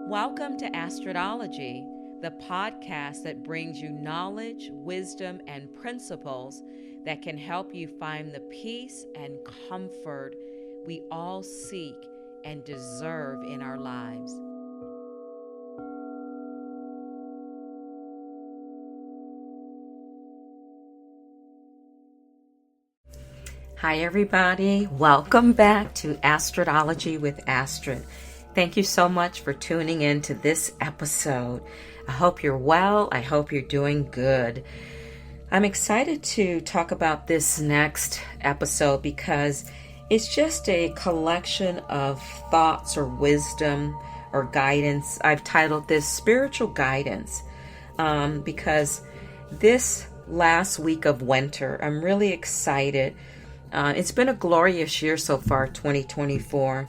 Welcome to Astrodology, the podcast that brings you knowledge, wisdom, and principles that can help you find the peace and comfort we all seek and deserve in our lives. Hi everybody, welcome back to Astrodology with Astrid. Thank you so much for tuning in to this episode. I hope you're well. I hope you're doing good. I'm excited to talk about this next episode because it's just a collection of thoughts or wisdom or guidance. I've titled this Spiritual Guidance because this last week of winter, I'm really excited. It's been a glorious year so far, 2024.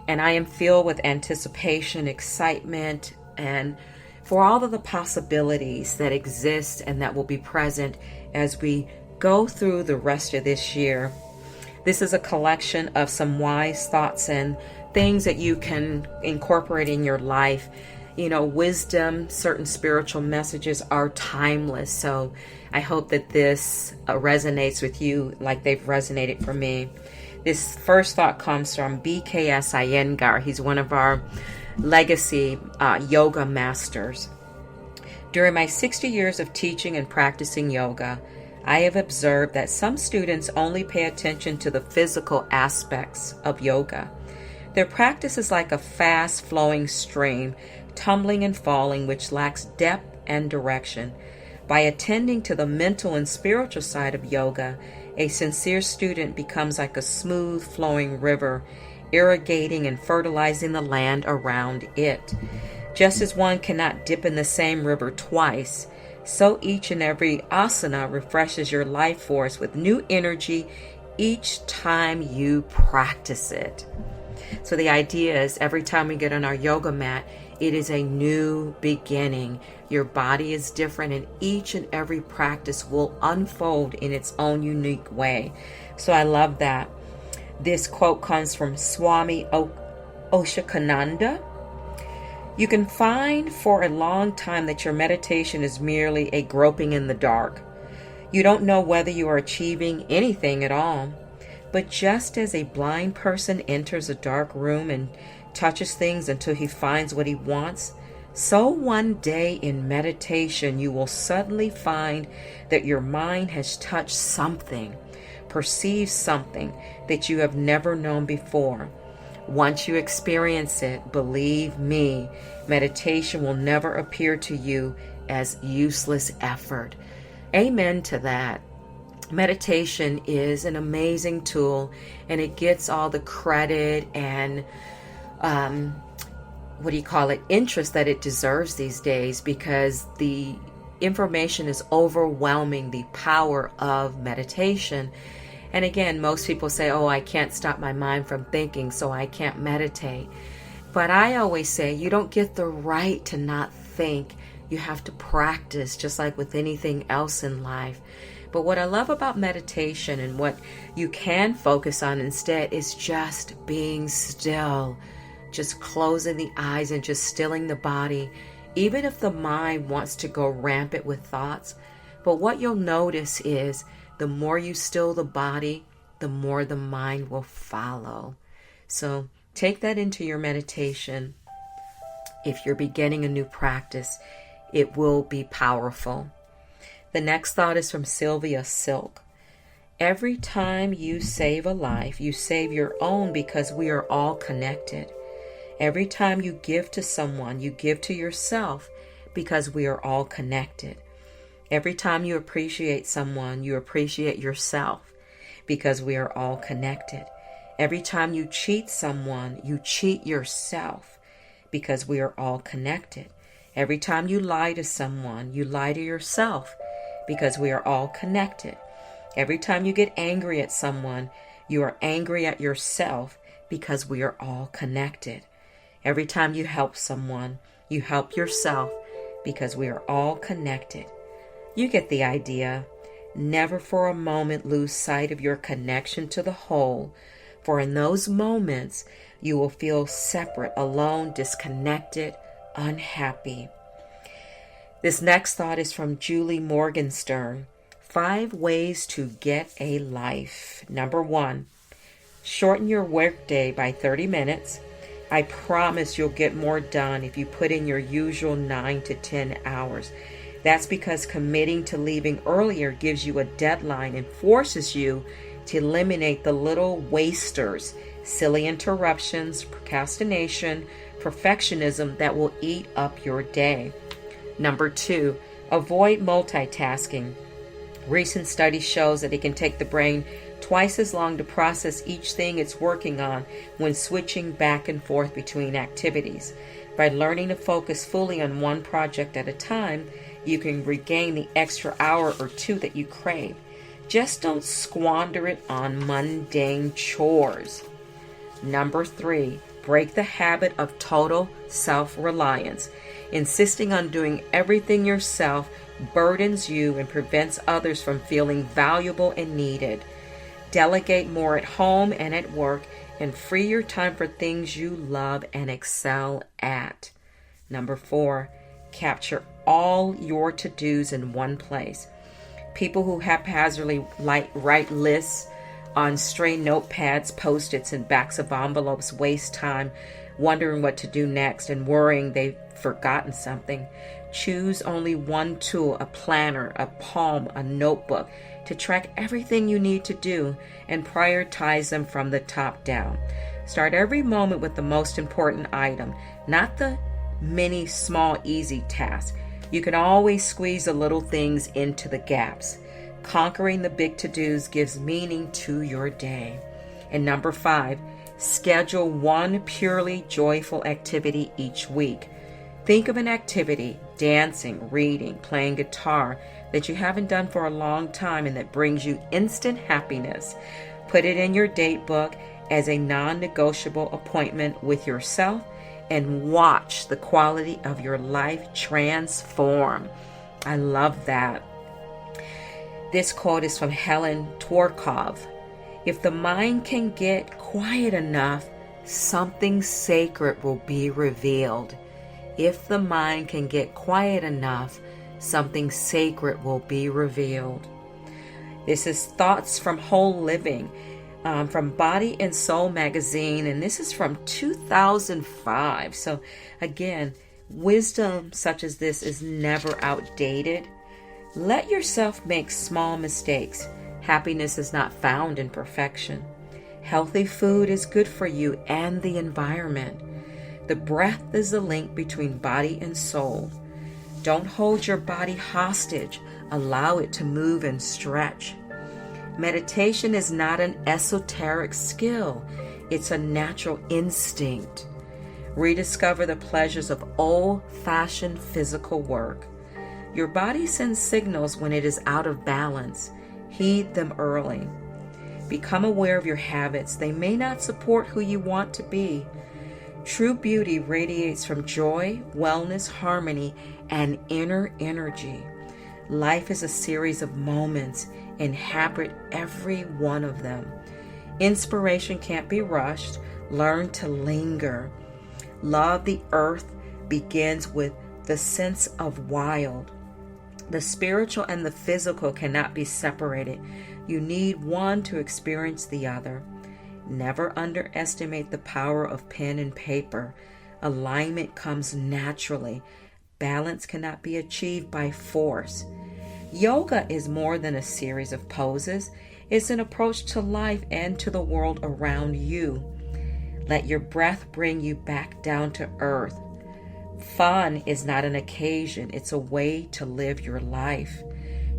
And I am filled with anticipation, excitement, and for all of the possibilities that exist and that will be present as we go through the rest of this year. This is a collection of some wise thoughts and things that you can incorporate in your life. You know, wisdom, certain spiritual messages are timeless. So I hope that this resonates with you like they've resonated for me. This first thought comes from BKS Iyengar. He's one of our legacy yoga masters. During my 60 years of teaching and practicing yoga, I have observed that some students only pay attention to the physical aspects of yoga. Their practice is like a fast-flowing stream, tumbling and falling, which lacks depth and direction. By attending to the mental and spiritual side of yoga, a sincere student becomes like a smooth flowing river, irrigating and fertilizing the land around it. Just as one cannot dip in the same river twice, so each and every asana refreshes your life force with new energy each time you practice it. So the idea is every time we get on our yoga mat, it is a new beginning. Your body is different and each and every practice will unfold in its own unique way. So I love that. This quote comes from Swami Oshakananda. You can find for a long time that your meditation is merely a groping in the dark. You don't know whether you are achieving anything at all. But just as a blind person enters a dark room and touches things until he finds what he wants, so one day in meditation you will suddenly find that your mind has touched something, perceived something that you have never known before. Once you experience it, believe me, meditation will never appear to you as useless effort. Amen to that. Meditation is an amazing tool and it gets all the credit and interest that it deserves these days because the information is overwhelming the power of meditation. And again, most people say, oh, I can't stop my mind from thinking, so I can't meditate. But I always say you don't get the right to not think. You have to practice just like with anything else in life. But what I love about meditation and what you can focus on instead is just being still. Just closing the eyes and just stilling the body, even if the mind wants to go rampant with thoughts. But what you'll notice is the more you still the body, the more the mind will follow. So take that into your meditation. If you're beginning a new practice, it will be powerful. The next thought is from Sylvia Silk. Every time you save a life, you save your own because we are all connected. Every time you give to someone, you give to yourself because we are all connected. Every time you appreciate someone, you appreciate yourself because we are all connected. Every time you cheat someone, you cheat yourself because we are all connected. Every time you lie to someone, you lie to yourself because we are all connected. Every time you get angry at someone, you are angry at yourself because we are all connected. Every time you help someone, you help yourself because we are all connected. You get the idea. Never for a moment lose sight of your connection to the whole, for in those moments you will feel separate, alone, disconnected, unhappy. This next thought is from Julie Morgenstern. 5 ways to get a life. Number 1, shorten your workday by 30 minutes. I promise you'll get more done if you put in your usual 9 to 10 hours. That's because committing to leaving earlier gives you a deadline and forces you to eliminate the little wasters, silly interruptions, procrastination, perfectionism that will eat up your day. Number 2, avoid multitasking. Recent study shows that it can take the brain twice as long to process each thing it's working on when switching back and forth between activities. By learning to focus fully on one project at a time, you can regain the extra hour or 2 that you crave. Just don't squander it on mundane chores. Number 3, break the habit of total self-reliance. Insisting on doing everything yourself burdens you and prevents others from feeling valuable and needed. Delegate more at home and at work and free your time for things you love and excel at. Number 4, capture all your to-dos in one place. People who haphazardly write lists on stray notepads, Post-its, and backs of envelopes waste time wondering what to do next and worrying they've forgotten something. Choose only one tool, a planner, a palm, a notebook, to track everything you need to do and prioritize them from the top down. Start every moment with the most important item, not the many small easy tasks. You can always squeeze the little things into the gaps. Conquering the big to-dos gives meaning to your day. And number 5, schedule one purely joyful activity each week. Think of an activity, dancing, reading, playing guitar, that you haven't done for a long time and that brings you instant happiness. Put it in your date book as a non-negotiable appointment with yourself and watch the quality of your life transform. I love that. This quote is from Helen Tworkov. If the mind can get quiet enough, something sacred will be revealed. If the mind can get quiet enough, something sacred will be revealed. This is Thoughts from Whole Living, from Body and Soul magazine, and this is from 2005. So again, wisdom such as this is never outdated. Let yourself make small mistakes. Happiness is not found in perfection. Healthy food is good for you and the environment. The breath is the link between body and soul. Don't hold your body hostage. Allow it to move and stretch. Meditation is not an esoteric skill. It's a natural instinct. Rediscover the pleasures of old-fashioned physical work. Your body sends signals when it is out of balance. Heed them early. Become aware of your habits. They may not support who you want to be. True beauty radiates from joy, wellness, harmony, and inner energy. Life is a series of moments. Inhabit every one of them. Inspiration can't be rushed. Learn to linger. Love the earth begins with the sense of wild. The spiritual and the physical cannot be separated. You need one to experience the other. Never underestimate the power of pen and paper. Alignment comes naturally. Balance cannot be achieved by force. Yoga is more than a series of poses. It's an approach to life and to the world around you. Let your breath bring you back down to earth. Fun is not an occasion. It's a way to live your life.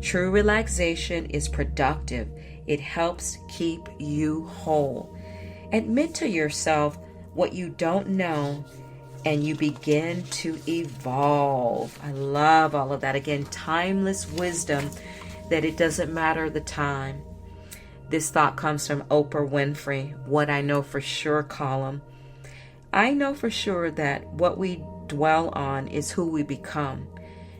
True relaxation is productive. It helps keep you whole. Admit to yourself what you don't know, and you begin to evolve. I love all of that. Again, timeless wisdom that it doesn't matter the time. This thought comes from Oprah Winfrey, What I Know For Sure column. I know for sure that what we dwell on is who we become.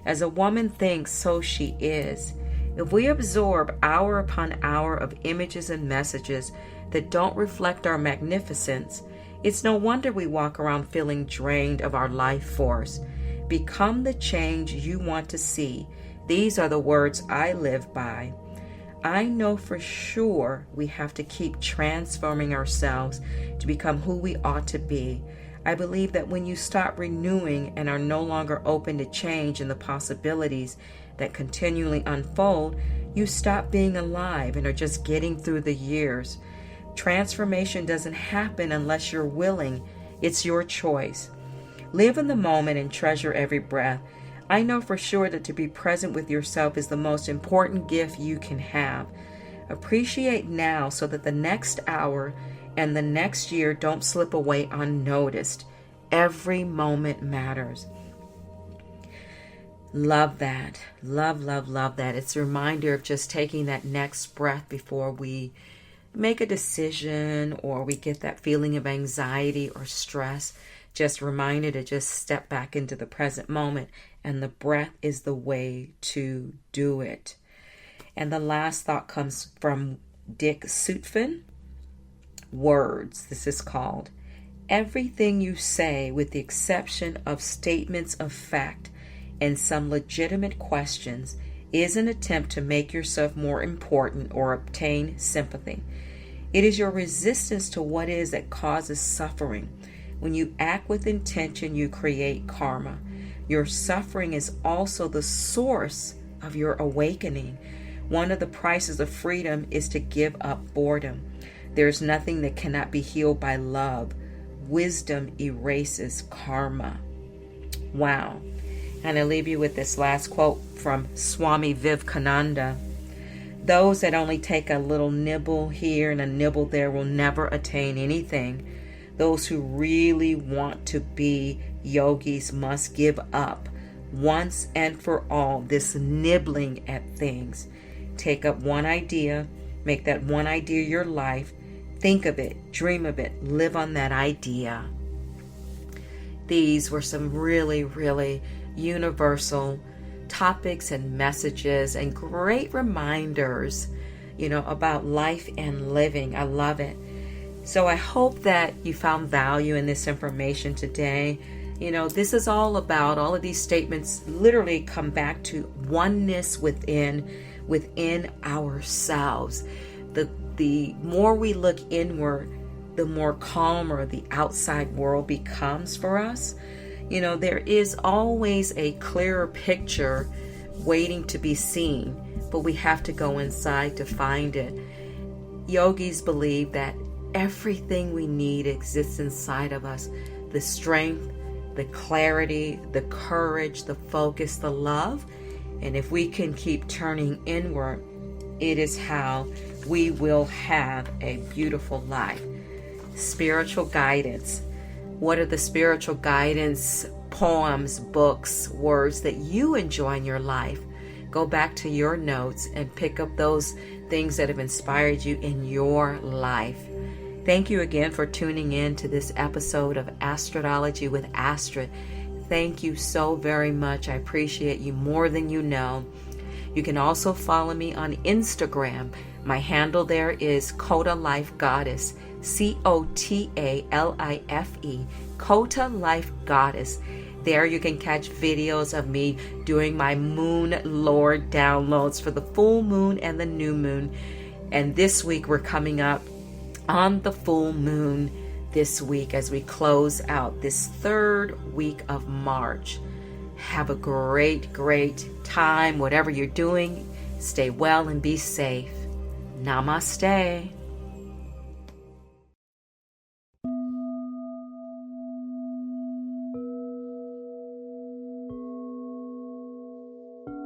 As a woman thinks, so she is. If we absorb hour upon hour of images and messages that don't reflect our magnificence, It's no wonder we walk around feeling drained of our life force. Become the change you want to see. These are the words I live by. I know for sure we have to keep transforming ourselves to become who we ought to be. I believe that when you stop renewing and are no longer open to change and the possibilities that continually unfold, you stop being alive and are just getting through the years. Transformation doesn't happen unless you're willing. It's your choice. Live in the moment and treasure every breath. I know for sure that to be present with yourself is the most important gift you can have. Appreciate now so that the next hour and the next year don't slip away unnoticed. Every moment matters. Love that. Love that. It's a reminder of just taking that next breath before we make a decision or we get that feeling of anxiety or stress. Just reminded to just step back into the present moment, and the breath is the way to do it. And the last thought comes from Dick Sutphin. Words, this is called. Everything you say, with the exception of statements of fact and some legitimate questions, is an attempt to make yourself more important or obtain sympathy. It is your resistance to what is that causes suffering. When you act with intention, you create karma. Your suffering is also the source of your awakening. One of the prices of freedom is to give up boredom. There's nothing that cannot be healed by love. Wisdom erases karma. Wow. And I leave you with this last quote from Swami Vivekananda. Those that only take a little nibble here and a nibble there will never attain anything. Those who really want to be yogis must give up once and for all this nibbling at things. Take up one idea, make that one idea your life, think of it, dream of it, live on that idea. These were some really universal topics and messages and great reminders, about life and living. I love it. So I hope that you found value in this information today. This is all about, all of these statements literally come back to oneness within ourselves. The more we look inward, the more calmer the outside world becomes for us. There is always a clearer picture waiting to be seen, but we have to go inside to find it. Yogis believe that everything we need exists inside of us. The strength, the clarity, the courage, the focus, the love. And if we can keep turning inward, it is how we will have a beautiful life. Spiritual guidance. What are the spiritual guidance poems, books, words that you enjoy in your life? Go back to your notes and pick up those things that have inspired you in your life. Thank you again for tuning in to this episode of Astrodology with Astrid. Thank you so very much. I appreciate you more than you know. You can also follow me on Instagram. My handle there is Kota Life Goddess, COTALIFE, Kota Life Goddess. There you can catch videos of me doing my Moon Lord downloads for the full moon and the new moon. And this week we're coming up on the full moon this week as we close out this third week of March. Have a great time, whatever you're doing. Stay well and be safe. Namaste.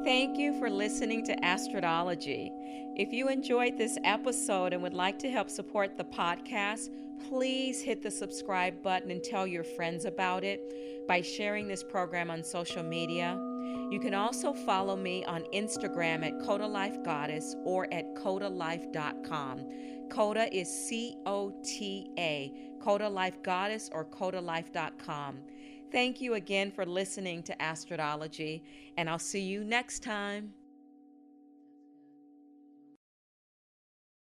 Thank you for listening to Astrodology. If you enjoyed this episode and would like to help support the podcast, please hit the subscribe button and tell your friends about it by sharing this program on social media. You can also follow me on Instagram at Kota Life Goddess or at KotaLife.com. Kota is COTA, Kota Life Goddess or KotaLife.com. Thank you again for listening to Astrodology, and I'll see you next time.